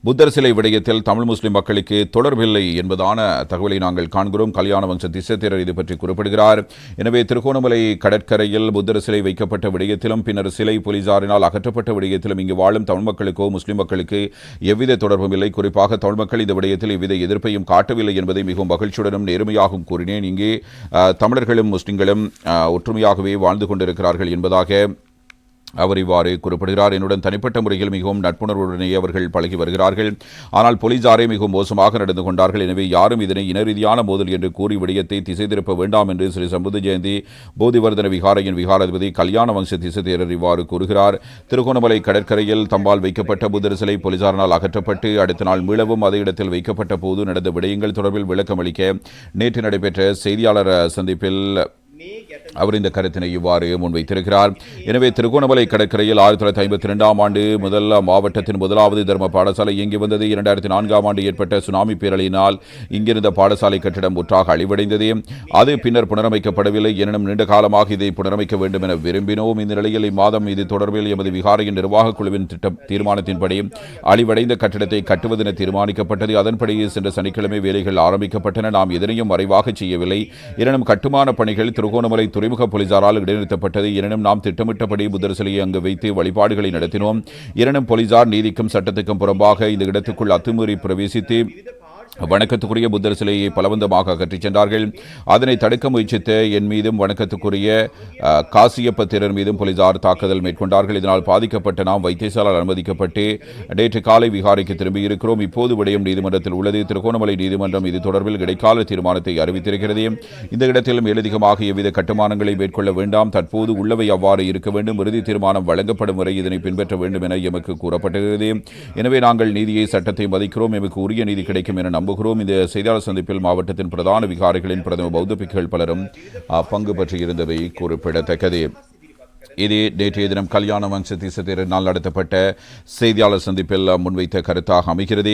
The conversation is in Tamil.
புத்தர் சிலை விடயத்தில் தமிழ் முஸ்லிம் மக்களுக்கு தொடர்பில்லை என்பதான தகவலை நாங்கள் காண்கிறோம். கல்யாண வம்ச திசைத்தேரர் இது பற்றி குறிப்பிடுகிறார். எனவே திருகோணமலை கடற்கரையில் புத்தர் சிலை வைக்கப்பட்ட விடயத்திலும் பின்னர் சிலை போலீசாரினால் அகற்றப்பட்ட விடயத்திலும் இங்கு வாழும் தமிழ் மக்களுக்கோ முஸ்லிம் மக்களுக்கு எவ்வித தொடர்பும் இல்லை. குறிப்பாக தமிழ் மக்கள் இந்த விடயத்தில் எவ்வித எதிர்ப்பையும் காட்டவில்லை என்பதை மிகவும் மகிழ்ச்சியுடனும் நேர்மையாகவும் கூறினேன். இங்கே தமிழர்களும் முஸ்லிம்களும் ஒற்றுமையாகவே வாழ்ந்து கொண்டிருக்கிறார்கள் என்பதாக அவர் இவ்வாறு குறிப்பிடுகிறார். என்னுடன் தனிப்பட்ட முறையில் மிகவும் நட்புணர்வுடனே அவர்கள் பழகி வருகிறார்கள். ஆனால் போலீசாரே மிகவும் மோசமாக நடந்து கொண்டார்கள். எனவே யாரும் இதனை இனரீதியான மோதல் என்று கூறி விடயத்தை திசை திருப்ப வேண்டாம் என்று ஸ்ரீ சம்புத்த ஜெயந்தி போதிவர்தன விகாரையின் விகாராதிபதி கல்யாண வம்ச திசைத்தேரர் இவ்வாறு கூறுகிறார். திருகோணமலை கடற்கரையில் தம்பால் வைக்கப்பட்ட புத்தர் சிலை போலீசாரினால் அகற்றப்பட்டு அடுத்த நாள் மீளவும் அதே இடத்தில் வைக்கப்பட்ட போது நடந்த விடயங்கள் தொடர்பில் விளக்கமளிக்க நேற்று நடைபெற்ற செய்தியாளர் சந்திப்பில் அவர் இந்த கருத்தினை இவ்வாறு முன்வைத்திருக்கிறார். எனவே திருகோணமலை கடற்கரையில் 1952 ஆண்டு முதல் மாவட்டத்தின் முதலாவது தர்ம பாடசாலை இயங்கி வந்தது. 2004 ஆண்டு ஏற்பட்ட சுனாமி பேரழியினால் இங்கிருந்த பாடசாலை கட்டிடம் முற்றாக அழிவடைந்தது. அது பின்னர் புனரமைக்கப்படவில்லை. எனினும் நீண்ட காலமாக இதை புனரமைக்க வேண்டும் என விரும்பினோம். இந்த நிலையில் இம்மாதம் இது தொடர்பில் எமது விகாரையின் நிர்வாக குழுவின் தீர்மானத்தின்படி அழிவடைந்த கட்டிடத்தை கட்டுவதென தீர்மானிக்கப்பட்டது. அதன்படி சென்ற சனிக்கிழமை வேலைகள் ஆரம்பிக்கப்பட்டன. நாம் எதனையும் மறைவாக செய்யவில்லை. எனினும் கட்டுமான பணிகள் திருகோணமலை துறைமுக போலீசாரால் இடைநிறுத்தப்பட்டது. எனினும் நாம் திட்டமிட்டபடி புத்தர் சிலையை அங்கு வைத்து வழிபாடுகளை நடத்தினோம். எனினும் போலீசார் நீதிக்கும் சட்டத்துக்கும் புறம்பாக இந்த இடத்துக்குள் அத்துமீறி பிரவேசித்து வணக்கத்துக்குரிய புத்தர் சிலையை பலவந்தமாக அகற்றிச் சென்றார்கள். அதனை தடுக்க முயற்சித்த என் மீதும் வணக்கத்துக்குரிய காசியப்ப தேரர் மீதும் போலீசார் தாக்குதல் மேற்கொண்டார்கள். இதனால் பாதிக்கப்பட்ட நாம் வைத்தியசாலையில் அனுமதிக்கப்பட்டு நேற்று காலை விகாரைக்கு திரும்பியிருக்கிறோம். இப்போது விடயம் நீதிமன்றத்தில் உள்ளது. திருகோணமலை நீதிமன்றம் இது தொடர்பில் இடைக்கால தீர்மானத்தை அறிவித்திருக்கிறது. இந்த இடத்தில் மேலதிகமாக எவ்வித கட்டுமானங்களை மேற்கொள்ள வேண்டாம். தற்போது உள்ளவை அவ்வாறு இருக்க வேண்டும். இறுதி தீர்மானம் வழங்கப்படும் வரை இதனை பின்பற்ற வேண்டும் என எமக்கு கூறப்பட்டிருக்கிறது. எனவே நாங்கள் நீதியை சட்டத்தை மதிக்கிறோம். எமக்கு உரிய நீதி கிடைக்கும் என நம்புகிறோம். இந்த செய்தியாளர் சந்திப்பில் மாவட்டத்தின் பிரதான விகாரைகளின் பிரதம பௌத்த பிக்குகள் பலரும் பங்கு பற்றியிருந்தவை குறிப்பிடத்தக்கது. இது நேற்றைய தினம் கல்யாண வம்ச திசைத்தேரரினால் நடத்தப்பட்ட செய்தியாளர் சந்திப்பில் முன்வைத்த கருத்தாக அமைகிறது.